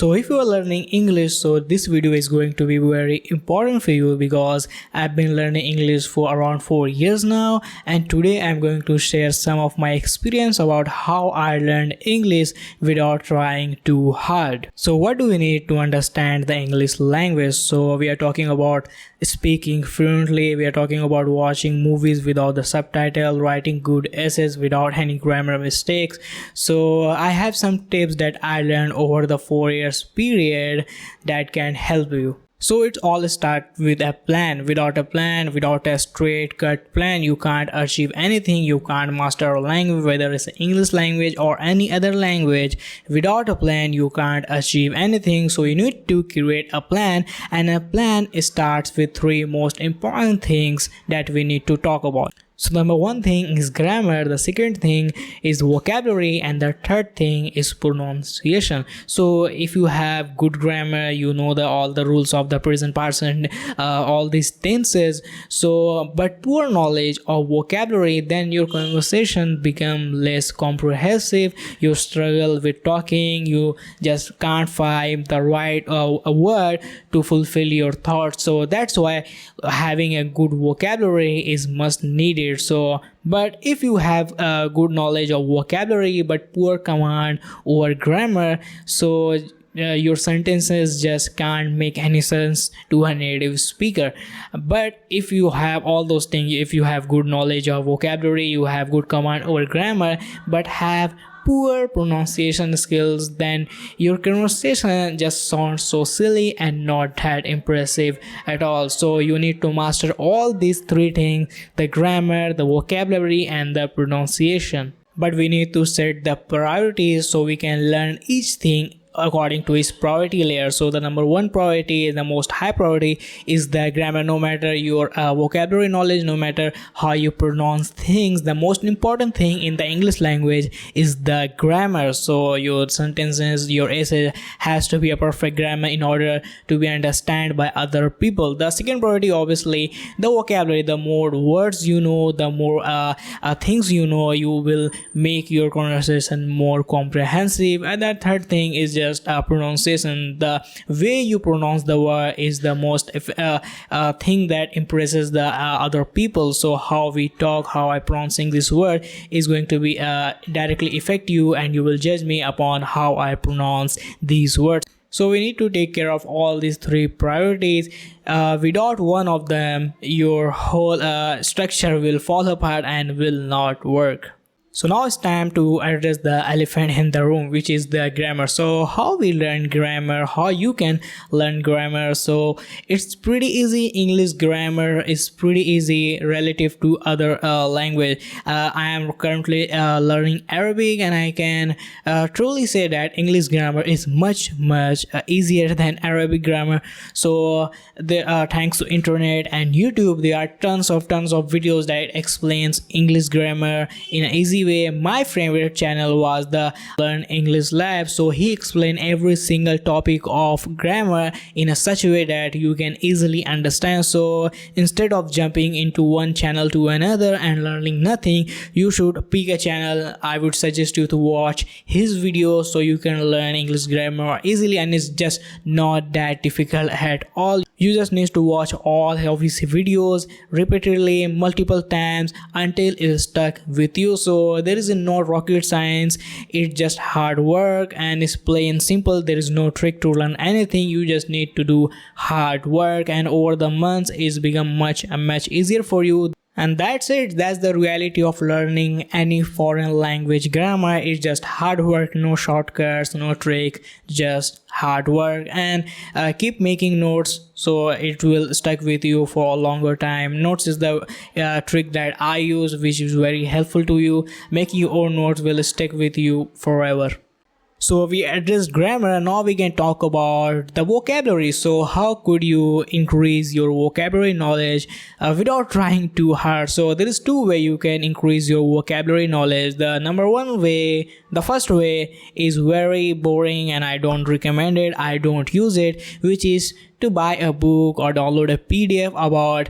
So if you are learning English, so this video is going to be very important for you because I've been learning English for around 4 years now, and today I'm going to share some of my experience about how I learned English without trying too hard. So what do we need to understand the English language? So we are talking about speaking fluently, we are talking about watching movies without the subtitle, writing good essays without any grammar mistakes. So I have some tips that I learned over the 4 years period that can help you. So it all starts with a plan. Without a plan, without a straight cut plan, you can't achieve anything. You can't master a language, whether it's English language or any other language. Without a plan, you can't achieve anything. So you need to create a plan, and a plan starts with 3 most important things that we need to talk about. So number 1 thing is grammar, the second thing is vocabulary, and the third thing is pronunciation. So if you have good grammar, you know all the rules of the present person, all these tenses. So but poor knowledge of vocabulary, then your conversation become less comprehensive. You struggle with talking, you just can't find the right word to fulfill your thoughts. So that's why having a good vocabulary is must needed. So but if you have good knowledge of vocabulary but poor command over grammar, so your sentences just can't make any sense to a native speaker. But if you have all those things, if you have good knowledge of vocabulary, you have good command over grammar but have poor pronunciation skills, then your conversation just sounds so silly and not that impressive at all. So you need to master all these 3 things: the grammar, the vocabulary, and the pronunciation. But we need to set the priorities so we can learn each thing according to its priority layer. So the number 1 priority, the most high priority, is the grammar. No matter your vocabulary knowledge, no matter how you pronounce things, the most important thing in the English language is the grammar. So your sentences, your essay has to be a perfect grammar in order to be understood by other people. The second priority, obviously, the vocabulary. The more words you know, the more things you know, you will make your conversation more comprehensive. And the third thing is just pronunciation. The way you pronounce the word is the most thing that impresses the other people. So how we talk, how I pronouncing this word is going to be directly affect you, and you will judge me upon how I pronounce these words. So we need to take care of all these 3 priorities. Without one of them, your whole structure will fall apart and will not work. So now it's time to address the elephant in the room, which is the grammar. So how we learn grammar, how you can learn grammar. So it's pretty easy. English grammar is pretty easy relative to other language. I am currently learning Arabic, and I can truly say that English grammar is much easier than Arabic grammar. So there thanks to internet and YouTube, there are tons of videos that explains English grammar in an easy way. My favorite channel was the Learn English Lab. So he explained every single topic of grammar in a such a way that you can easily understand. So instead of jumping into one channel to another and learning nothing, you should pick a channel. I would suggest you to watch his videos so you can learn English grammar easily, and it's just not that difficult at all. You just need to watch all of his videos repeatedly multiple times until it's stuck with you. So there is no rocket science, it's just hard work, and it's plain simple. There is no trick to learn anything. You just need to do hard work, and over the months it's become much easier for you. And that's it. That's the reality of learning any foreign language. Grammar is just hard work, no shortcuts, no trick, just hard work. And keep making notes so it will stick with you for a longer time. Notes is the trick that I use, which is very helpful to you. Making your own notes will stick with you forever. So we addressed grammar, and now we can talk about the vocabulary. So how could you increase your vocabulary knowledge without trying too hard? So there is 2 ways you can increase your vocabulary knowledge. The number 1 way, The first way is very boring and I don't recommend it, I don't use it, which is to buy a book or download a PDF about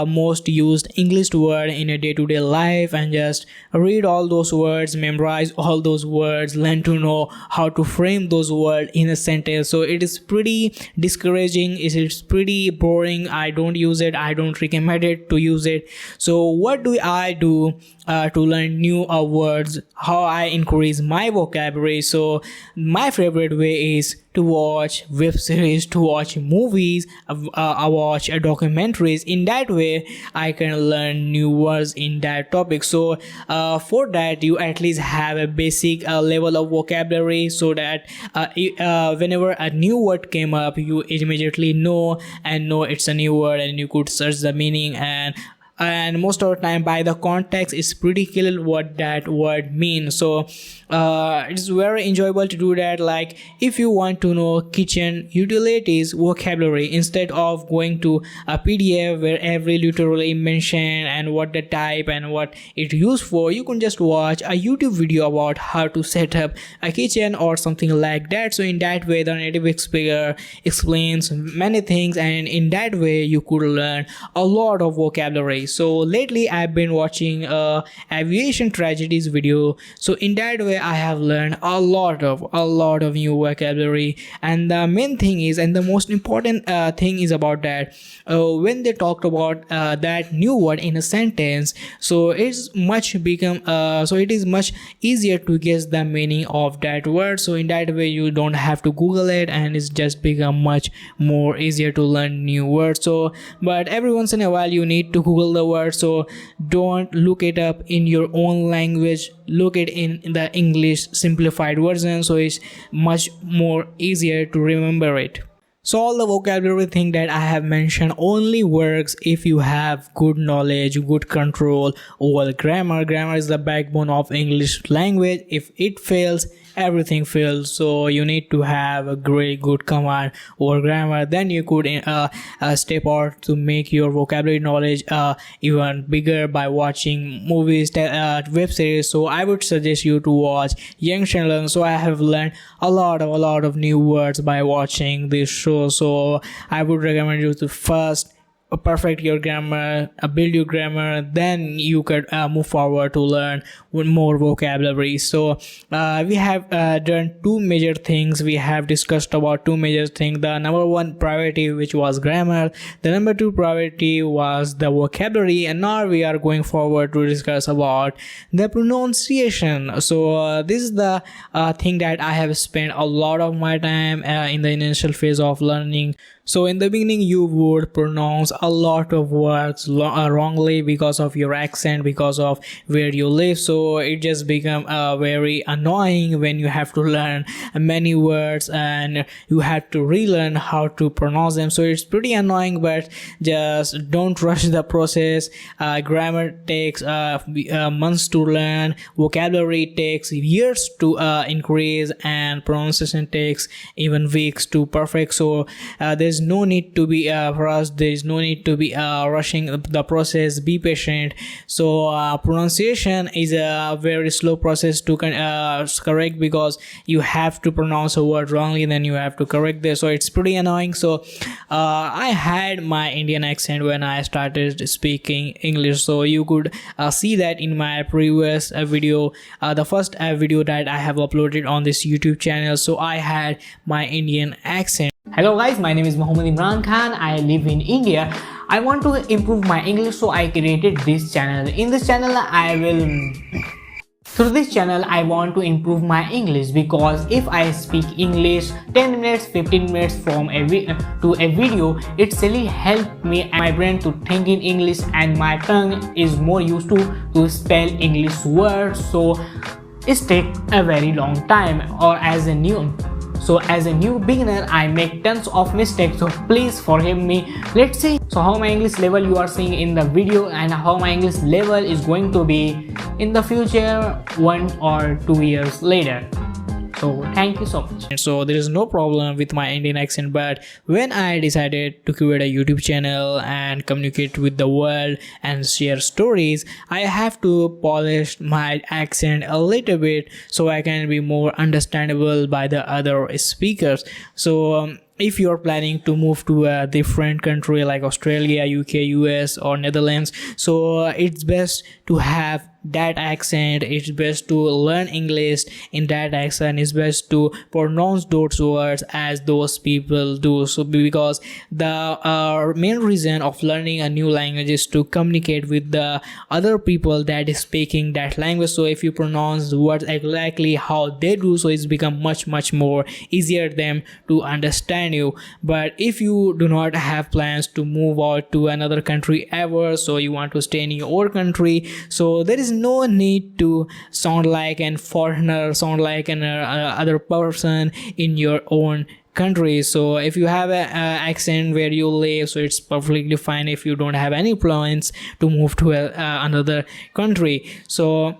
most used English word in a day-to-day life and just read all those words, memorize all those words, learn to know how to frame those words in a sentence. So it is pretty discouraging, it is pretty boring. I don't use it, I don't recommend it to use it. So what do I do to learn new words, how I increase my vocabulary? So my favorite way is to watch web series, to watch movies, I watch documentaries. In that way I can learn new words in that topic. So for that you at least have a basic level of vocabulary, so that whenever a new word came up you immediately know it's a new word and you could search the meaning, and most of the time by the context it's pretty clear what that word means. So it's very enjoyable to do that. Like if you want to know kitchen utilities vocabulary, instead of going to a PDF where every literally mention and what the type and what it used for, you can just watch a YouTube video about how to set up a kitchen or something like that. So in that way the native speaker explains many things, and in that way you could learn a lot of vocabulary. So lately I've been watching aviation tragedies video. So in that way I have learned a lot of new vocabulary. And the main thing is, and the most important thing is about that when they talked about that new word in a sentence, so it's much become so it is much easier to guess the meaning of that word. So in that way you don't have to Google it, and it's just become much more easier to learn new words. So but every once in a while you need to Google the word, so don't look it up in your own language, look it in the English simplified version, so it's much more easier to remember it. So all the vocabulary thing that I have mentioned only works if you have good knowledge, good control over grammar. Grammar is the backbone of English language. If it fails, everything fails. So you need to have a good command over grammar, then you could step out to make your vocabulary knowledge even bigger by watching movies, web series. So I would suggest you to watch Young Sheldon. So I have learned a lot of new words by watching this show. So I would recommend you to first perfect your grammar, build your grammar, then you could move forward to learn more vocabulary. So we have done two major things. We have discussed about two major things: the number one priority, which was grammar, the number two priority was the vocabulary, and now we are going forward to discuss about the pronunciation. So this is the thing that I have spent a lot of my time in the initial phase of learning. So in the beginning you would pronounce a lot of words wrongly because of your accent, because of where you live. So it just become very annoying when you have to learn many words and you have to relearn how to pronounce them. So it's pretty annoying, but just don't rush the process. Grammar takes months to learn, vocabulary takes years to increase, and pronunciation takes even weeks to perfect. So there's no need to be rushed, there is no need to be rushing the process. Be patient. So pronunciation is a very slow process to correct, because you have to pronounce a word wrongly, then you have to correct this. So it's pretty annoying. So I had my Indian accent when I started speaking English, so you could see that in my previous video, the first video that I have uploaded on this YouTube channel. So I had my Indian accent. Hello guys, my name is Muhammad Imran Khan. I live in India. I want to improve my English, so I created this channel. In this channel through this channel I want to improve my English, because if I speak English 10 minutes 15 minutes from to a video, it's really helped me and my brain to think in English, and my tongue is more used to spell English words. So it takes a very long time, or as a new beginner I make tons of mistakes, so please forgive me. Let's see so how my English level you are seeing in the video, and how my English level is going to be in the future 1 or 2 years later. So thank you so much. And so there is no problem with my Indian accent, but when I decided to create a YouTube channel and communicate with the world and share stories, I have to polish my accent a little bit so I can be more understandable by the other speakers. So if you're planning to move to a different country like Australia, UK, US or Netherlands, so it's best to have that accent. It's best to learn English in that accent. It's best to pronounce those words as those people do. So because the main reason of learning a new language is to communicate with the other people that is speaking that language. So if you pronounce the words exactly how they do, so it's become much more easier them to understand you. But if you do not have plans to move out to another country ever, so you want to stay in your country, so there is no need to sound like an foreigner, sound like an other person in your own country. So if you have a accent where you live, so it's perfectly fine if you don't have any plans to move to another country. So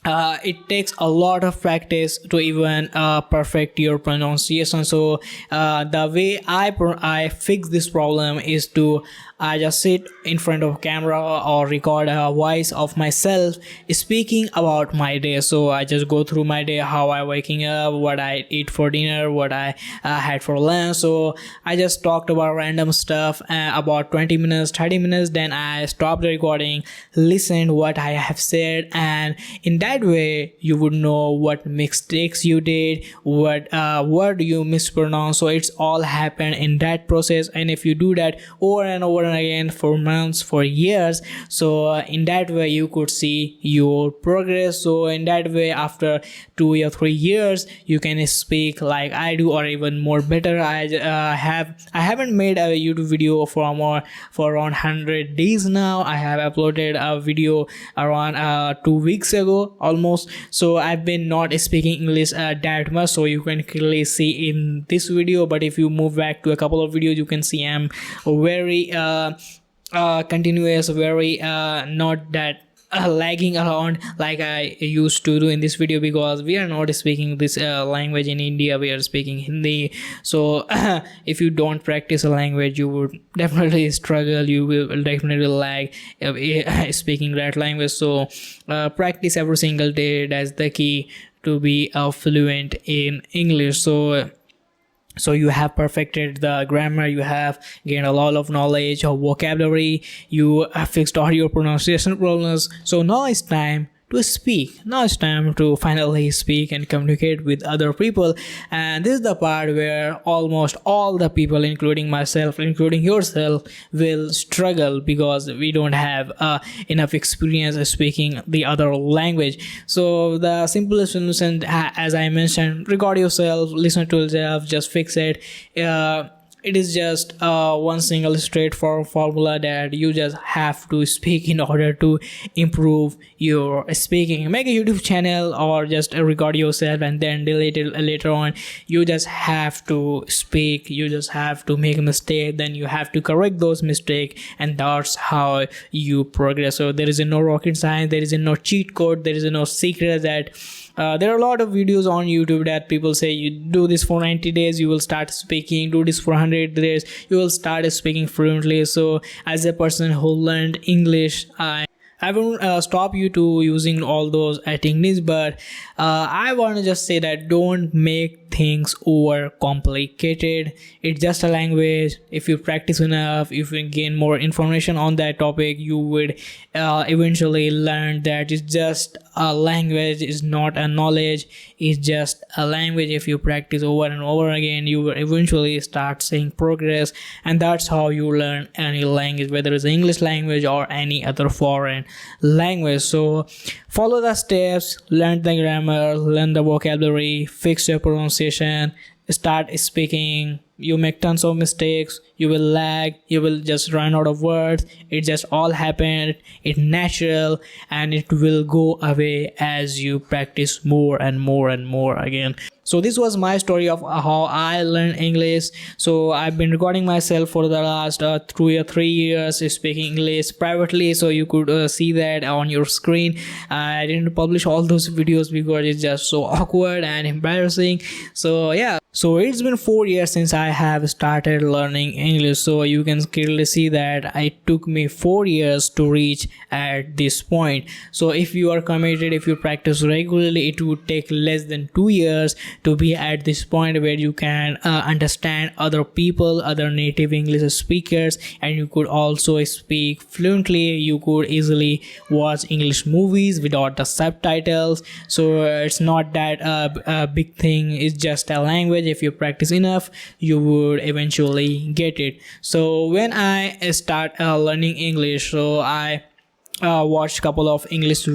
it takes a lot of practice to even perfect your pronunciation. So the way I fix this problem is to I just sit in front of camera or record a voice of myself speaking about my day. So I just go through my day, how I waking up, what I eat for dinner, what I had for lunch. So I just talked about random stuff about 20 minutes, 30 minutes. Then I stopped the recording, listened what I have said, and in that way you would know what mistakes you did, what word you mispronounced. So it's all happened in that process. And if you do that over and over and again for months, for years, so in that way you could see your progress. So in that way, after 2 or 3 years, you can speak like I do or even more better. I haven't made a YouTube video for around 100 days now. I have uploaded a video around 2 weeks ago almost. So I've been not speaking English that much, so you can clearly see in this video. But if you move back to a couple of videos, you can see I'm very continuous, very not that lagging around like I used to do in this video, because we are not speaking this language in India. We are speaking Hindi. So if you don't practice a language, you would definitely struggle, you will definitely lag speaking that language. So practice every single day. That's the key to be fluent in English. So you have perfected the grammar, you have gained a lot of knowledge of vocabulary, you have fixed all your pronunciation problems. So now it's time to speak. Now it's time to finally speak and communicate with other people. And this is the part where almost all the people, including myself, including yourself, will struggle, because we don't have enough experience of speaking the other language. So the simplest solution, as I mentioned, record yourself, listen to yourself, just fix it. It is just one single straightforward formula that you just have to speak in order to improve your speaking. Make a YouTube channel or just record yourself and then delete it later on. You just have to speak, you just have to make a mistake, then you have to correct those mistakes, and that's how you progress. So there is no rocket science, there is no cheat code, there is no secret that there are a lot of videos on YouTube that people say you do this for 90 days, you will start speaking, do this for 100 days, you will start speaking fluently. So as a person who learned English, I won't stop you to using all those techniques, but I want to just say that don't make things over complicated. It's just a language. If you practice enough, if you gain more information on that topic, you would eventually learn that it's just a language, it's not a knowledge, it's just a language. If you practice over and over again, you will eventually start seeing progress, and that's how you learn any language, whether it's English language or any other foreign language. So follow the steps, learn the grammar, learn the vocabulary, fix your pronunciation, start speaking you make tons of mistakes, you will lag, you will just run out of words. It just all happened, it's natural, and it will go away as you practice more and more and more again. So this was my story of how I learned English. So I've been recording myself for the last 3 years speaking English privately, so you could see that on your screen. I didn't publish all those videos because it's just so awkward and embarrassing. So yeah, so it's been 4 years since I have started learning English, so you can clearly see that it took me 4 years to reach at this point. So if you are committed, if you practice regularly, it would take less than 2 years to be at this point where you can understand other people, other native English speakers, and you could also speak fluently. You could easily watch English movies without the subtitles. So it's not that a big thing, it's just a language. If you practice enough, you would eventually get it. So when I start learning English, so I watched a couple of English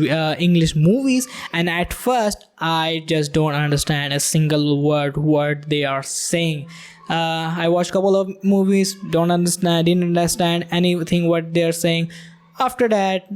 movies, and at first I just don't understand a single word what they are saying. I watched a couple of movies, didn't understand anything what they're saying. After that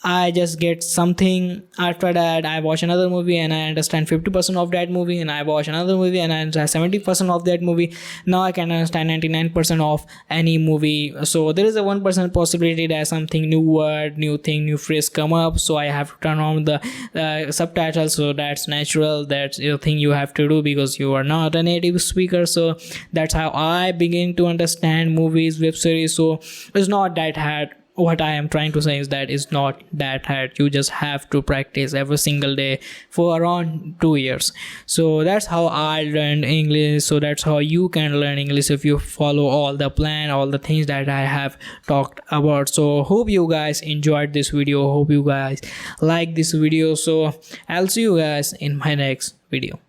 I just get something. After that I watch another movie and I understand 50% of that movie, and I watch another movie and I understand 70% of that movie. Now I can understand 99% of any movie. So there is a 1% possibility that something new word, new thing, new phrase come up, so I have to turn on the subtitles. So that's natural, that's the thing you have to do because you are not a native speaker. So that's how I begin to understand movies, web series. So it's not that hard. What I am trying to say is that it's not that hard. You just have to practice every single day for around 2 years. So that's how I learned English. So that's how you can learn English if you follow all the plan, all the things that I have talked about. So hope you guys enjoyed this video, hope you guys like this video. So I'll see you guys in my next video.